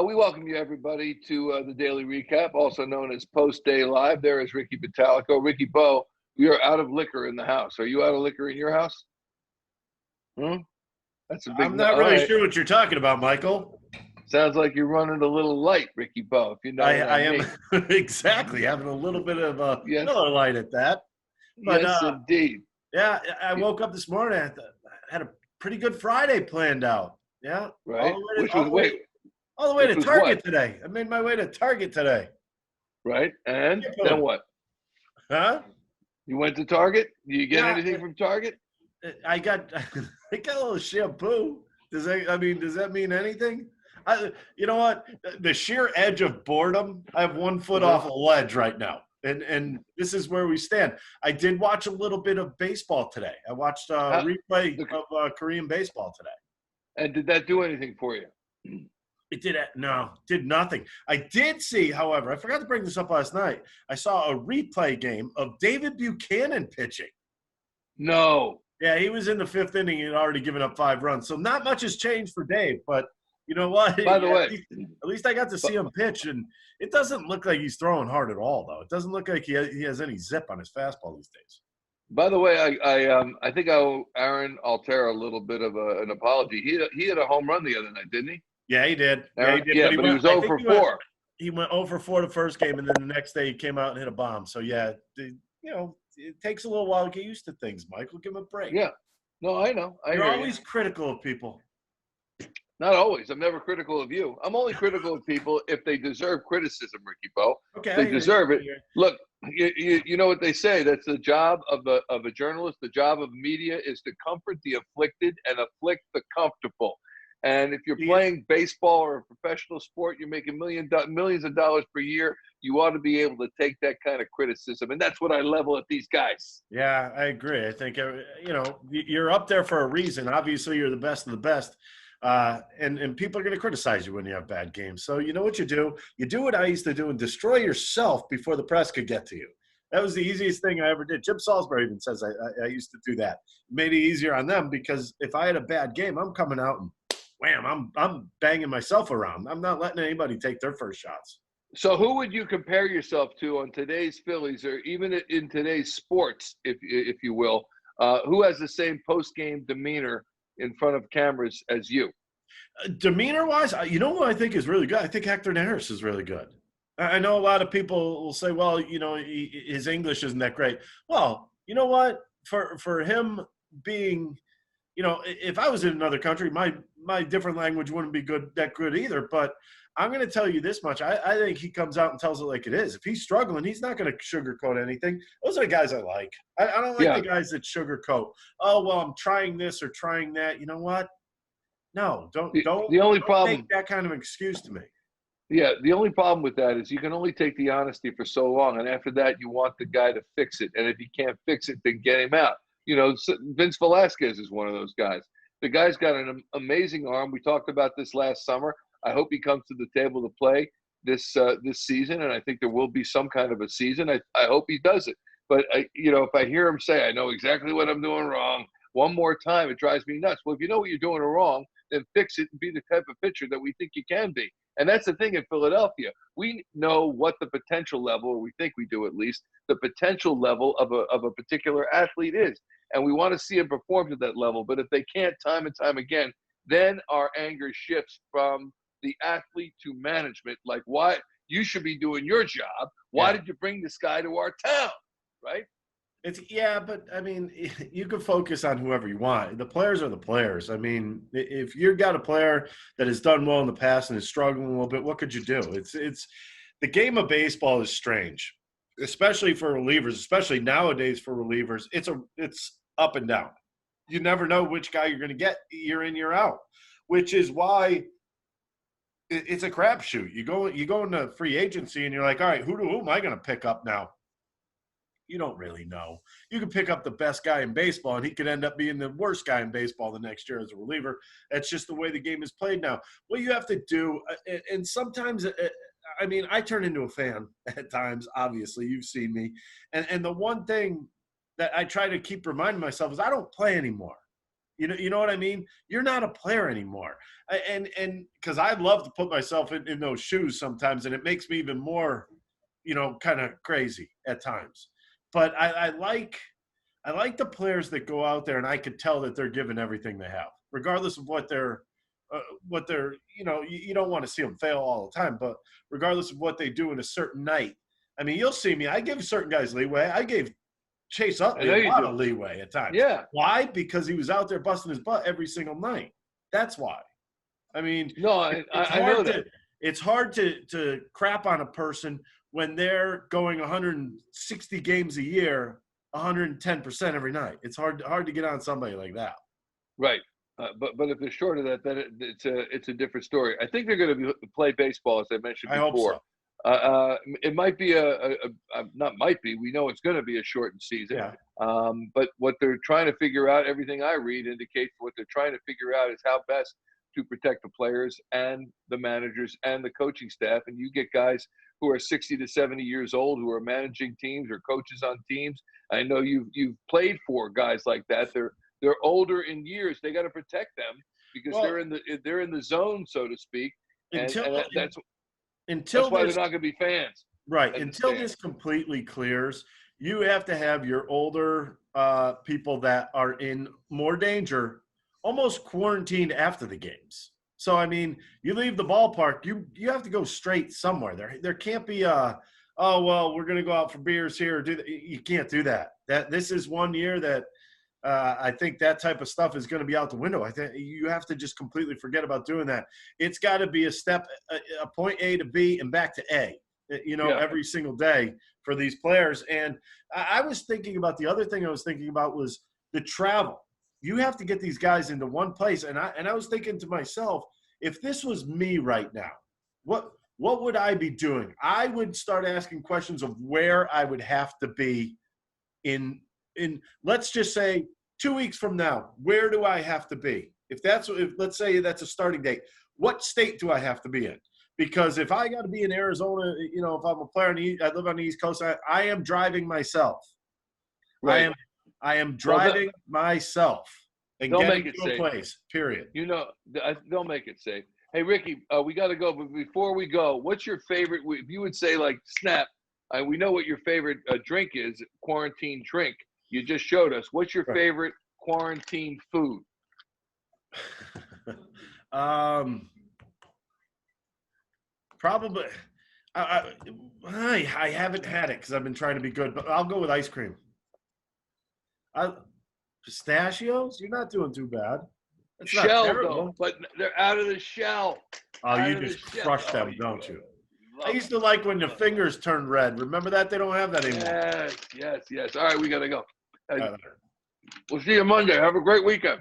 We welcome you, everybody, to the Daily Recap, also known as Post Day Live. There is Ricky Vitalico. Ricky Bo, we are out of liquor in the house. Are you out of liquor in your house? That's a big I'm no. not All really right. sure what you're talking about, Michael. Sounds like you're running a little light, Ricky Bo, if you know what I I am mean. exactly having a little bit of a Yes, Miller Lite at that. But yes, indeed. yeah, I woke up this morning. I had a pretty good Friday planned out. Yeah, Right? Which was, wait, all the way which to was what? Target today. I made my way to Target today. Right? And then Shampoo. what? Huh? You went to Target? Do you get Yeah, anything from Target? I got I got a little shampoo. Does that mean anything? You know what? The sheer edge of boredom. I have 1 foot Uh-huh. off a ledge right now, and this is where we stand. I did watch a little bit of baseball today. I watched a How, replay of Korean baseball today. and did that do anything for you? Did nothing. I did see, however, I forgot to bring this up last night. I saw a replay game of David Buchanan pitching. No. Yeah, he was in the fifth inning. He had already given up 5 runs. So not much has changed for Dave. But you know what? By the way, at least I got to see him pitch. And it doesn't look like he's throwing hard at all, though. It doesn't look like he has any zip on his fastball these days. By the way, I think I owe Aaron Altera a little bit of an apology. He had a home run the other night, didn't he? Yeah, he did. Aaron, yeah, but he was 0 for 4. He went 0 for 4 the first game, and then the next day he came out and hit a bomb. So, yeah, it takes a little while to get used to things, Michael. Give him a break. Yeah. No, I know. You're always critical of people. Not always. I'm never critical of you. I'm only critical of people if they deserve criticism, Ricky Bo. Okay. They deserve it. Look, you know what they say. That's the job of a journalist. The job of media is to comfort the afflicted and afflict the comfortable. And if you're playing baseball or a professional sport, you're making millions of dollars per year, you ought to be able to take that kind of criticism. And that's what I level at these guys. Yeah, I agree. I think, you're up there for a reason. Obviously, you're the best of the best. And people are going to criticize you when you have bad games. So you know what you do? You do what I used to do and destroy yourself before the press could get to you. That was the easiest thing I ever did. Jim Salisbury even says I used to do that. It made it easier on them because if I had a bad game, I'm coming out and wham, I'm banging myself around. I'm not letting anybody take their first shots. So who would you compare yourself to on today's Phillies, or even in today's sports, if you will? Who has the same post-game demeanor in front of cameras as you? Demeanor-wise, you know who I think is really good? I think Hector Neris is really good. I know a lot of people will say, well, his English isn't that great. Well, you know what? For him being – if I was in another country, my different language wouldn't be that good either. But I'm going to tell you this much. I think he comes out and tells it like it is. If he's struggling, he's not going to sugarcoat anything. Those are the guys I like. I don't like the guys that sugarcoat. Oh, well, I'm trying this or trying that. You know what? No, don't make that kind of excuse to me. Yeah, the only problem with that is you can only take the honesty for so long. And after that, you want the guy to fix it. And if he can't fix it, then get him out. Vince Velasquez is one of those guys. The guy's got an amazing arm. We talked about this last summer. I hope he comes to the table to play this season, and I think there will be some kind of a season. I hope he does it. But, if I hear him say, I know exactly what I'm doing wrong, one more time, it drives me nuts. Well, if you know what you're doing wrong, then fix it and be the type of pitcher that we think you can be. And that's the thing in Philadelphia. We know what the potential level, or we think we do at least, the potential level of a particular athlete is. And we want to see him perform to that level. But if they can't time and time again, then our anger shifts from the athlete to management. Like, why you should be doing your job. Why did you bring this guy to our town? Right? But I mean, you can focus on whoever you want. The players are the players. I mean, if you've got a player that has done well in the past and is struggling a little bit, what could you do? It's the game of baseball is strange, especially for relievers, especially nowadays for relievers. It's up and down. You never know which guy you're going to get year in, year out, which is why it's a crapshoot. You go into free agency and you're like, all right, who am I going to pick up now? You don't really know. You can pick up the best guy in baseball, and he could end up being the worst guy in baseball the next year as a reliever. That's just the way the game is played now. What you have to do, and sometimes, I turn into a fan at times, obviously. You've seen me. And the one thing that I try to keep reminding myself is I don't play anymore. You know what I mean? You're not a player anymore. And because I love to put myself in those shoes sometimes, and it makes me even more, kind of crazy at times. But I like the players that go out there, and I could tell that they're giving everything they have, regardless of what they're, you don't want to see them fail all the time, but regardless of what they do in a certain night. I mean, you'll see me. I give certain guys leeway. I gave Chase Utley a lot of leeway at times. Yeah. Why? Because he was out there busting his butt every single night. That's why. I mean, No, I know that. It's hard to crap on a person when they're going 160 games a year, 110% every night. It's hard to get on somebody like that. Right. But if they're short of that, then it's a different story. I think they're going to play baseball, as I mentioned before. I hope so. It might be not might be. We know it's going to be a shortened season. Yeah. But what they're trying to figure out, everything I read indicates what they're trying to figure out is how best to protect the players and the managers and the coaching staff. And you get guys who are 60 to 70 years old who are managing teams or coaches on teams. I know you've played for guys like that. They're older in years. They got to protect them because they're in the zone, so to speak. That's why they're not going to be fans. Right. Until this completely clears, you have to have your older people that are in more danger almost quarantined after the games. So, I mean, you leave the ballpark, you have to go straight somewhere. There can't be we're going to go out for beers here. You can't do that. This is 1 year that I think that type of stuff is going to be out the window. I think you have to just completely forget about doing that. It's got to be a step, a point A to B and back to A, every single day for these players. And I was thinking about the other thing I was thinking about was the travel. You have to get these guys into one place. And I was thinking to myself, if this was me right now, what would I be doing? I would start asking questions of where I would have to be in let's just say 2 weeks from now. Where do I have to be? If let's say that's a starting date, what state do I have to be in? Because if I got to be in Arizona, if I'm a player I live on the East Coast, I am driving myself. Right. I am driving myself and getting to a place, period. They'll make it safe. Hey, Ricky, we got to go. But before we go, what's your favorite, if you would say like Snap, we know what your favorite drink is, quarantine drink. You just showed us. What's your favorite quarantine food? Probably. I haven't had it because I've been trying to be good, but I'll go with ice cream. Pistachios? You're not doing too bad. It's shell, though, but they're out of the shell. Oh, you just crush them, don't you? I used to like when the fingers turn red. Remember that? They don't have that anymore. Yes. All right, we got to go. We'll see you Monday. Have a great weekend.